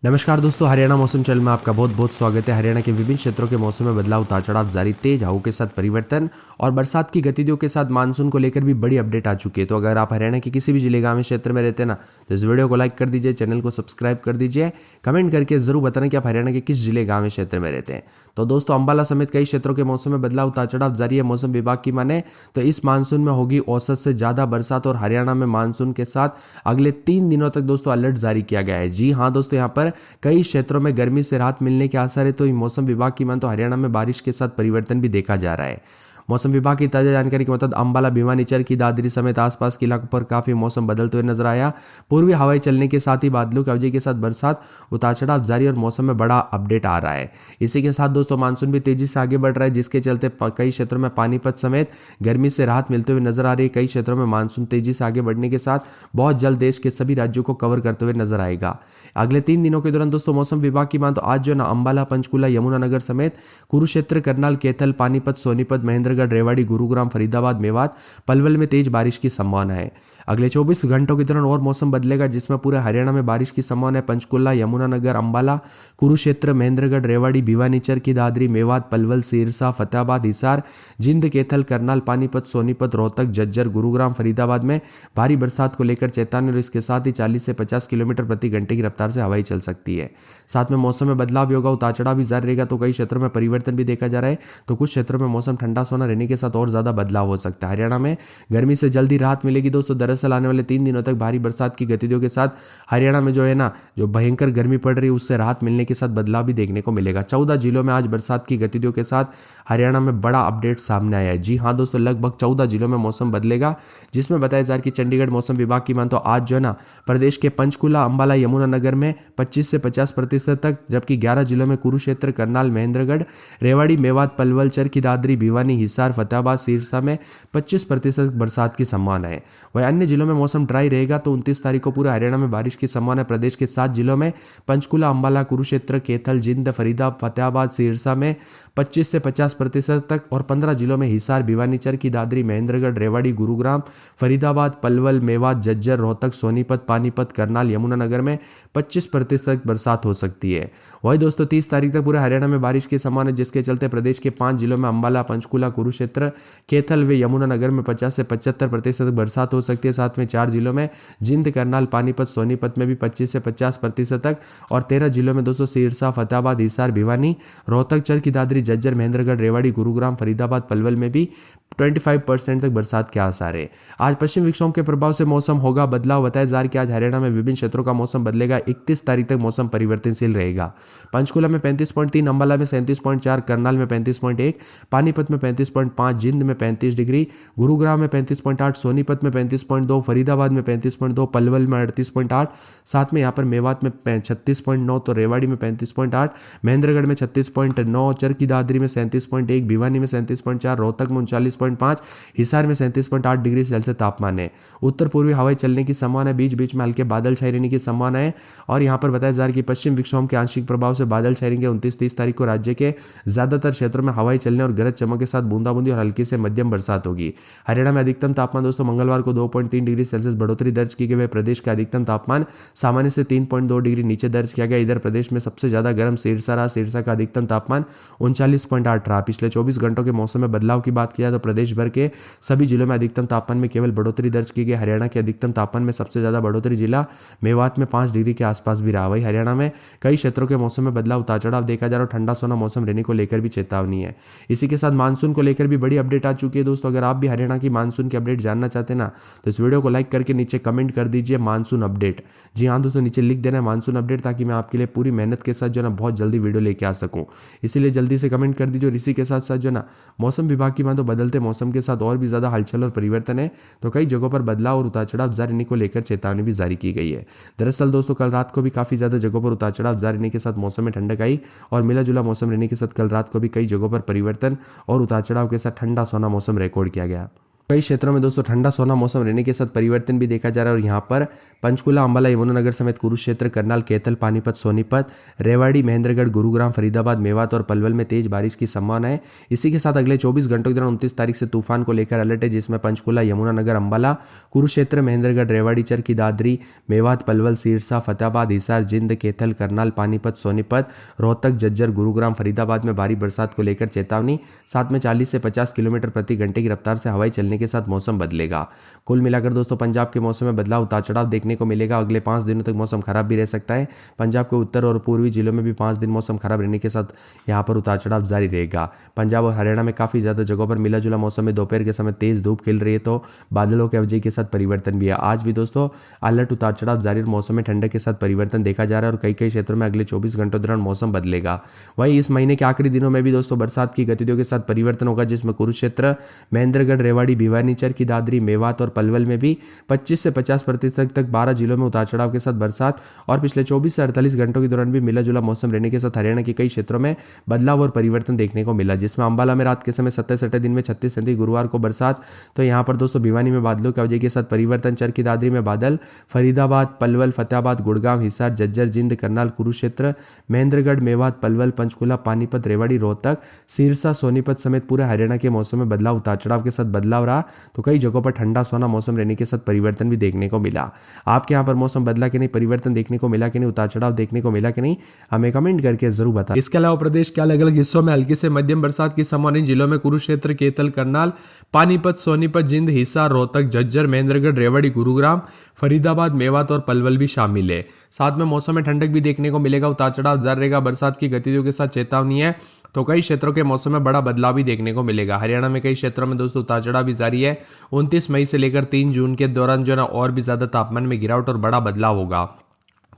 नमस्कार दोस्तों, हरियाणा मौसम चैनल में आपका बहुत बहुत स्वागत है। हरियाणा के विभिन्न क्षेत्रों के मौसम में बदलाव, उतार चढ़ाव जारी, तेज हवाओं के साथ परिवर्तन और बरसात की गतिविधियों के साथ मानसून को लेकर भी बड़ी अपडेट आ चुकी है। तो अगर आप हरियाणा के किसी भी जिले, गांव, क्षेत्र में रहते हैं ना, तो इस वीडियो को लाइक कर दीजिए, चैनल को सब्सक्राइब कर दीजिए, कमेंट करके जरूर बताना कि आप हरियाणा के किस जिले, गाँव, क्षेत्र में रहते हैं। तो दोस्तों, अंबाला समेत कई क्षेत्रों के मौसम में बदलाव, उतार चढ़ाव जारी है। मौसम विभाग की माने तो इस मानसून में होगी औसत से ज्यादा बरसात और हरियाणा में मानसून के साथ अगले 3 दिनों तक दोस्तों अलर्ट जारी किया गया है। जी हाँ दोस्तों, यहाँ पर कई क्षेत्रों में गर्मी से राहत मिलने के आसार है। तो मौसम विभाग की मान तो हरियाणा में बारिश के साथ परिवर्तन भी देखा जा रहा है। मौसम विभाग की ताजा जानकारी के मुताबिक अंबाला, भिवानी, चरखी दादरी समेत आसपास के इलाकों पर काफी मौसम बदलते हुए नजर आया। पूर्वी हवाएं चलने के साथ ही बादलों की अवधि के साथ बरसात, उतार चढ़ाव जारी और मौसम में बड़ा अपडेट आ रहा है। इसी के साथ दोस्तों मानसून भी तेजी से आगे बढ़ रहा है, जिसके चलते कई क्षेत्रों में पानीपत समेत गर्मी से राहत मिलते हुए नजर आ रही है। कई क्षेत्रों में मानसून तेजी से आगे बढ़ने के साथ बहुत जल्द देश के सभी राज्यों को कवर करते हुए नजर आएगा। अगले 3 दिनों के दौरान दोस्तों मौसम विभाग की मान तो आज जो है ना, अंबाला, पंचकुला, यमुनानगर समेत कुरुक्षेत्र, करनाल, कैथल, पानीपत, सोनीपत, महेंद्रगढ़, रेवाड़ी, गुरुग्राम, फरीदाबाद, मेवात, पलवल में तेज बारिश की संभावना है। अगले 24 घंटों के दौरान और मौसम बदलेगा, जिसमें पूरे हरियाणा में बारिश की संभावना है। पंचकुला, यमुनानगर, अंबाला, कुरुक्षेत्र, महेंद्रगढ़, रेवाड़ी, भिवानी, चरखी दादरी, मेवात, पलवल, सिरसा, फतेहाबाद, हिसार, जिंद, कैथल, करनाल, पानीपत, सोनीपत, रोहतक, झज्जर, गुरुग्राम, फरीदाबाद में भारी बरसात को लेकर चेतावनी और इसके साथ ही 40 से 50 किलोमीटर प्रति घंटे की रफ्तार से हवाएं चल सकती है। साथ में मौसम में बदलाव भी होगा, उतार चढ़ाव भी जारी रहेगा। तो कई क्षेत्रों में परिवर्तन भी देखा जा रहा है। तो कुछ क्षेत्रों में मौसम ठंडा सोना रहने के साथ और ज्यादा बदलाव हो सकता है। हरियाणा में गर्मी से जल्दी राहत मिलेगी दोस्तों। दरअसल आने वाले 3 दिनों तक भारी बरसात की गतिविधियों के साथ हरियाणा में जो है ना, जो भयंकर गर्मी पड़ रही है उससे राहत मिलने के साथ बदलाव भी देखने को मिलेगा। 14 जिलों में आज बरसात की गतिविधियों के साथ हरियाणा में बड़ा अपडेट सामने आया है। जी हाँ दोस्तों, लगभग 14 जिलों में मौसम बदलेगा, जिसमें बताया जा रहा है कि चंडीगढ़ मौसम विभाग की मान तो आज जो है ना, प्रदेश के पंचकुला, अंबाला, यमुनानगर में 25 से 50% तक, जबकि 11 जिलों में कुरुक्षेत्र, करनाल, महेंद्रगढ़, रेवाड़ी, मेवात, पलवल, चरखी दादरी, भिवानी, हिसार, फतेहाबाद, सिरसा में 25% बरसात की संभावना है। वहीं अन्य जिलों में मौसम ड्राई रहेगा। तो 29 तारीख को पूरे हरियाणा में बारिश की संभावना है। प्रदेश के 7 जिलों में पंचकुला, अंबाला, कुरुक्षेत्र, कैथल, जिंद, फरीदाबाद, फतेहाबाद, सिरसा में 25 से 50% तक और 15 जिलों में हिसार, भिवानी, चरखी दादरी, महेंद्रगढ़, रेवाड़ी, गुरुग्राम, फरीदाबाद, पलवल, मेवात, झज्जर, रोहतक, सोनीपत, पानीपत, करनाल, यमुनानगर में 25% बरसात हो सकती है। वही दोस्तों 30 तारीख तक पूरे हरियाणा में बारिश की संभावना है, जिसके चलते प्रदेश के 5 जिलों में अंबाला, पंचकुला, कुरुक्षेत्र, कैथल व यमुनानगर में 50 से 75% बरसात हो सकती है। साथ में 4 जिलों में जिंद, करनाल, पानीपत, सोनीपत में भी 25 से 50% तक और 13 जिलों में दोस्तों सिरसा, फतेहाबाद, हिसार, भिवानी, रोहतक, चरखी दादरी, झज्जर, महेंद्रगढ़, रेवाड़ी, गुरुग्राम, फरीदाबाद, पलवल में भी 25% तक बरसात के आसार है। आज पश्चिम विक्षोभ के प्रभाव से मौसम होगा बदलाव। बताया जा रहा है कि आज हरियाणा में विभिन्न क्षेत्रों का मौसम बदलेगा। 31 तारीख तक मौसम परिवर्तनशील रहेगा। पंचकुला में 35.3, अंबाला में 37.4, करनाल में 35.1, पानीपत में 35.5, जिंद में 35 डिग्री, गुरुग्राम में 35.8, सोनीपत में 35.2, फरीदाबाद में 35.2, पलवल में 38.8, साथ में यहाँ पर मेवात में 36.9, तो रेवाड़ी में 35.8, महेंद्रगढ़ में 36.9, चरखी दादरी में 37.1, भिवानी में 37.4, रोहतक में 39.5, हिसार में 37.8 डिग्री सेल्सियस तापमान है। उत्तर पूर्वी हवाएं चलने की संभावना है। बीच बीच में हल्के बादल छाए रहने की संभावना है। और यहाँ पर बताया जा रहा है कि पश्चिम विक्षोभ के आंशिक प्रभाव से बादल छाए रहेंगे। 29-30 तारीख को राज्य के ज्यादातर क्षेत्रों में हवाएं चलने और गरज चमक के साथ बूंदाबूंदी और हल्की से मध्यम बरसात होगी। हरियाणा में अधिकतम तापमान दोस्तों मंगलवार को 2.3 डिग्री सेल्सियस बढ़ोतरी दर्ज की गई। प्रदेश का अधिकतम तापमान सामान्य से 3.2 डिग्री नीचे दर्ज किया गया। इधर प्रदेश में सबसे ज्यादा गर्म सिरसा रहा। सिरसा का अधिकतम तापमान 39.8 रहा। पिछले 24 घंटों के मौसम में बदलाव की बात किया तो प्रदेश भर के सभी जिलों में अधिकतम तापमान में केवल बढ़ोतरी दर्ज की गई। हरियाणा के अधिकतम तापमान में सबसे ज्यादा बढ़ोतरी जिला मेवात में 5 डिग्री के आसपास भी रहा। वही हरियाणा में कई क्षेत्रों के मौसम में बदलाव, उतार चढ़ाव देखा जा रहा है। ठंडा सोना मौसम रहने को लेकर भी चेतावनी है। इसी के साथ मानसून को लेकर भी बड़ी अपडेट आ चुकी है दोस्तों। अगर आप भी हरियाणा की मानसून की अपडेट जानना चाहते हैं ना, तो इस वीडियो को लाइक करके नीचे कमेंट कर दीजिए मानसून अपडेट। जी हाँ दोस्तों, नीचे लिख देना है मानसून अपडेट, ताकि मैं आपके लिए पूरी मेहनत के साथ जो है ना बहुत जल्दी वीडियो लेके आ सकूं। इसीलिए जल्दी से कमेंट कर दीजिए। और इसी के साथ साथ जो है ना, मौसम विभाग की मान तो बदलते मौसम के साथ और भी ज्यादा हलचल और परिवर्तन है। तो कई जगहों पर बदलाव और उतार चढ़ाव जारी रहने को लेकर चेतावनी भी जारी की गई है। दरअसल दोस्तों कल रात को भी काफी ज्यादा जगहों पर उतार चढ़ाव जारी रहने के साथ मौसम में ठंडक आई और मिला जुला मौसम रहने के साथ कल रात को भी कई जगहों पर परिवर्तन और उतार चढ़ाव के साथ ठंडा सोना मौसम रिकॉर्ड किया गया। कई क्षेत्रों में दोस्तों ठंडा सोना मौसम रहने के साथ परिवर्तन भी देखा जा रहा है और यहाँ पर पंचकुला, अंबाला, यमुनानगर समेत कुरुक्षेत्र, करनाल, कैथल, पानीपत, सोनीपत, रेवाड़ी, महेंद्रगढ़, गुरुग्राम, फरीदाबाद, मेवात और पलवल में तेज बारिश की संभावना है। इसी के साथ अगले 24 घंटों के दौरान 29 तारीख से तूफान को लेकर अलर्ट है, जिसमें पंचकुला, यमुनानगर, अंबाला, कुरुक्षेत्र, महेंद्रगढ़, रेवाड़ी, चरखी दादरी, मेवात, पलवल, सिरसा, फतेहाबाद, हिसार, जिंद, कैथल, करनाल, पानीपत, सोनीपत, रोहतक, झज्जर, गुरुग्राम, फरीदाबाद में भारी बरसात को लेकर चेतावनी। साथ में 40 से 50 किलोमीटर प्रति घंटे की रफ्तार से हवाई चलने के साथ मौसम बदलेगा। कुल मिलाकर दोस्तों पंजाब के मौसम में बदलाव, उतार चढ़ाव देखने को मिलेगा। अगले 5 दिनों तक मौसम खराब भी रह सकता है। पंजाब के उत्तर और पूर्वी जिलों में भी 5 दिन मौसम खराब रहने के साथ यहाँ पर उतार चढ़ाव जारी रहेगा। पंजाब और हरियाणा में काफी ज्यादा जगहों पर मिला जुला मौसम में दोपहर के समय तेज धूप खिल रही है, तो बादलों के अवधि के साथ परिवर्तन भी है। आज भी दोस्तों अलर्ट, उतार चढ़ाव जारी और मौसम में ठंडक के साथ परिवर्तन देखा जा रहा है और कई कई क्षेत्रों में अगले 24 घंटों दौरान मौसम बदलेगा। वहीं इस महीने के आखिरी दिनों में भी दोस्तों बरसात की गतिविधियों के साथ परिवर्तन होगा, जिसमें कुरुक्षेत्र, महेंद्रगढ़, रेवाड़ी, भिवानी, चरखी दादरी, मेवात और पलवल में भी 25 से 50% तक 12 जिलों में उतार चढ़ाव के साथ बरसात और पिछले 24 से 48 घंटों के दौरान भी मिला जुला मौसम रहने के साथ हरियाणा के कई क्षेत्रों में बदलाव और परिवर्तन देखने को मिला, जिसमें अंबाला में रात के समय 27 दिन में 36 गुरुवार को बरसात, तो यहाँ पर दोस्तों भिवानी में बादलों की अवधि के साथ परिवर्तन, चरखी दादरी में बादल, फरीदाबाद, पलवल, फतेहाबाद, गुड़गांव, हिसार, झज्जर, जिंद, करनाल, कुरुक्षेत्र, महेंद्रगढ़, मेवात, पलवल, पंचकुला, पानीपत, रेवाड़ी, रोहतक, सिरसा, सोनीपत समेत पूरे हरियाणा के मौसम में बदलाव, उतार चढ़ाव के साथ बदलाव रहा, तो कई जगहों पर ठंडा सोना मौसम रहने के साथ परिवर्तन भी देखने को मिला। आपके यहाँ पर मौसम बदला कि नहीं, परिवर्तन देखने को मिला कि नहीं, उतार चढ़ाव देखने को मिला कि नहीं, हमें कमेंट करके जरूर बताएं। इसके अलावा प्रदेश के अलग अलग हिस्सों में हल्की से मध्यम बरसात की संभावना, जिलों में कुरुक्षेत्र, कैथल, करनाल, पानीपत, सोनीपत, जिंद, हिसार, रोहतक, झज्जर, महेंद्रगढ़, रेवाड़ी, गुरुग्राम, फरीदाबाद, मेवात और पलवल भी शामिल है। साथ में मौसम में ठंडक भी देखने को मिलेगा, उतार चढ़ाव जारी रहेगा। बरसात की गतिविधियों के साथ चेतावनी है, तो कई क्षेत्रों के मौसम में बड़ा बदलाव भी देखने को मिलेगा। हरियाणा में कई क्षेत्रों में दोस्तों उतार चढ़ाव भी जारी है। 29 मई से लेकर 3 जून के दौरान जो है ना और भी ज्यादा तापमान में गिरावट और बड़ा बदलाव होगा।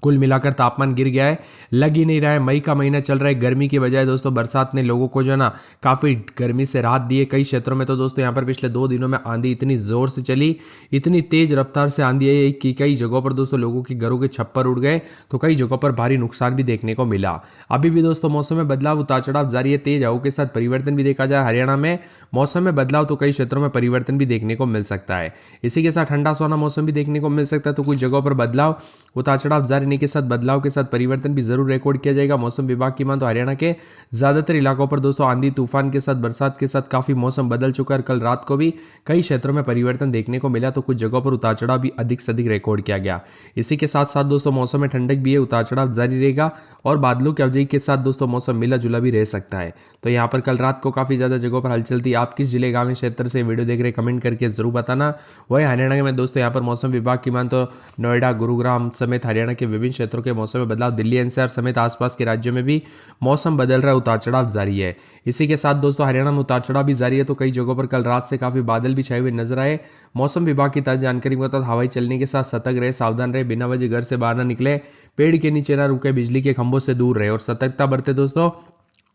कुल मिलाकर तापमान गिर गया है, लग ही नहीं रहा है। मई का महीना चल रहा है, गर्मी की बजाय दोस्तों बरसात ने लोगों को जो है ना काफ़ी गर्मी से राहत दी है। कई क्षेत्रों में तो दोस्तों यहाँ पर पिछले 2 दिनों में आंधी इतनी ज़ोर से चली, इतनी तेज रफ्तार से आंधी आई कि कई जगहों पर दोस्तों लोगों के घरों के छप्पर उड़ गए, तो कई जगहों पर भारी नुकसान भी देखने को मिला। अभी भी दोस्तों मौसम में बदलाव, उतार चढ़ाव जारी है। तेज हवाओं के साथ परिवर्तन भी देखा जाए। हरियाणा में मौसम में बदलाव, तो कई क्षेत्रों में परिवर्तन भी देखने को मिल सकता है। इसी के साथ ठंडा सोना मौसम भी देखने को मिल सकता है, तो कुछ जगहों पर बदलाव, उतार चढ़ाव जारी रहने के साथ बदलाव के साथ परिवर्तन भी जरूर रिकॉर्ड किया जाएगा। मौसम विभाग की मान तो हरियाणा के ज्यादातर इलाकों पर दोस्तों आंधी तूफान के साथ बरसात के साथ काफी मौसम बदल चुका है। कल रात को भी कई क्षेत्रों में परिवर्तन देखने को मिला, तो कुछ जगहों पर उतार चढ़ाव भी अधिक से अधिक रिकॉर्ड किया गया। इसी के साथ साथ दोस्तों मौसम में ठंडक भी है, उतार चढ़ाव जारी रहेगा और बादलों की अवधि के साथ दोस्तों मौसम मिला जुला भी रह सकता है। तो यहाँ पर कल रात को काफी ज्यादा जगहों पर हलचल थी। आप किस जिले, गांव, क्षेत्र से वीडियो देख रहे कमेंट करके जरूर बताना। वही हरियाणा में दोस्तों यहाँ पर मौसम विभाग की मान तो नोएडा, गुरुग्राम समेत हरियाणा के विभिन्न क्षेत्रों के मौसम में बदलाव, दिल्ली, एनसीआर समेत आसपास के राज्यों में भी मौसम बदल रहा है, उतार चढ़ाव जारी है। इसी के साथ दोस्तों हरियाणा में उतार चढ़ाव भी जारी है, तो कई जगहों पर कल रात से काफी बादल भी छाए हुए नजर आए। मौसम विभाग की ताजा जानकारी के मुताबिक हवाई चलने के साथ सतर्क रहे, सावधान रहे, बिना वजह घर से बाहर न निकले, पेड़ के नीचे ना रुके, बिजली के खंभों से दूर रहे और सतर्कता बरते दोस्तों।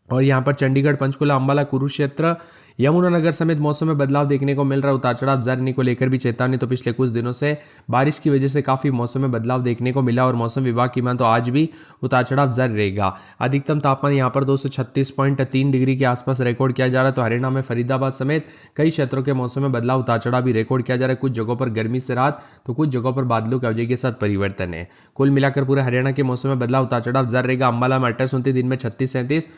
और यहाँ पर चंडीगढ़, पंचकुला, अंबाला, कुरुक्षेत्र, यमुनानगर समेत मौसम में बदलाव देखने को मिल रहा है। उतार चढ़ाव जारी को लेकर भी चेतावनी, तो पिछले कुछ दिनों से बारिश की वजह से काफी मौसम में बदलाव देखने को मिला और मौसम विभाग की मान तो आज भी उतार चढ़ाव जारी रहेगा। अधिकतम तापमान यहाँ पर 236.3 डिग्री के आसपास रिकॉर्ड किया जा रहा है। तो हरियाणा में फरीदाबाद समेत कई क्षेत्रों के मौसम में बदलाव, उतार चढ़ाव भी रिकॉर्ड किया जा रहा है। कुछ जगहों पर गर्मी से राहत, तो कुछ जगहों पर बादलों की अवधि के साथ परिवर्तन है। कुल मिलाकर पूरे हरियाणा के मौसम में बदलाव, उतार चढ़ाव जारी रहेगा। अंबाला में 28-29 दिन में 36-37,